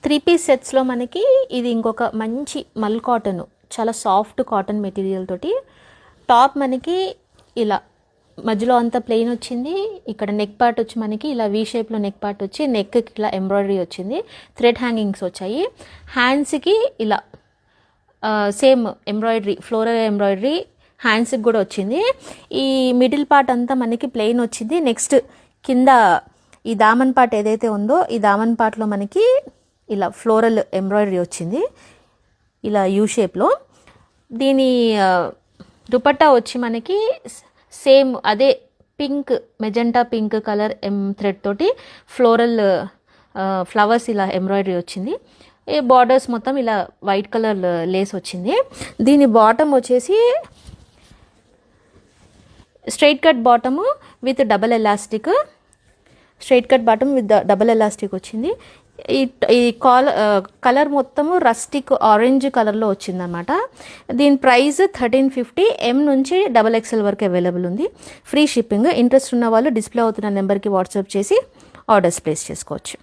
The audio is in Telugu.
3 పీస్ సెట్స్లో మనకి ఇది ఇంకొక మంచి మల్ కాటన్, చాలా సాఫ్ట్ కాటన్ మెటీరియల్ తోటి టాప్ మనకి ఇలా మధ్యలో అంతా ప్లెయిన్ వచ్చింది. ఇక్కడ నెక్ పార్ట్ వచ్చి మనకి ఇలా వీ షేప్లో నెక్ పార్ట్ వచ్చి నెక్కి ఇలా ఎంబ్రాయిడరీ వచ్చింది, థ్రెడ్ హ్యాంగింగ్స్ వచ్చాయి. హ్యాండ్స్కి ఇలా సేమ్ ఎంబ్రాయిడరీ, ఫ్లోరల్ ఎంబ్రాయిడరీ హ్యాండ్స్కి కూడా వచ్చింది. ఈ మిడిల్ పార్ట్ అంతా మనకి ప్లెయిన్ వచ్చింది. నెక్స్ట్ కింద ఈ దామన్ పార్ట్ ఏదైతే ఉందో ఈ దామన్ పార్ట్లో మనకి ఇలా ఫ్లోరల్ ఎంబ్రాయిడరీ వచ్చింది ఇలా యూ షేప్లో. దీని దుపట్టా వచ్చి మనకి సేమ్ అదే pink, magenta pink colour thread తోటి ఫ్లోరల్ ఫ్లవర్స్ ఇలా ఎంబ్రాయిడరీ వచ్చింది. ఈ బార్డర్స్ మొత్తం ఇలా వైట్ కలర్ లేస్ వచ్చింది. దీని బాటమ్ వచ్చేసి straight cut bottom with double elastic, straight cut bottom with double elastic వచ్చింది. ఈ కలర్ మొత్తము రస్టిక్ ఆరెంజ్ కలర్లో వచ్చిందనమాట. దీని ప్రైస్ 1350, M నుంచి XXL వరకు అవైలబుల్ ఉంది. Free shipping. ఇంట్రెస్ట్ ఉన్న వాళ్ళు డిస్ప్లే అవుతున్న నెంబర్కి వాట్సాప్ చేసి ఆర్డర్స్ ప్లేస్ చేసుకోవచ్చు.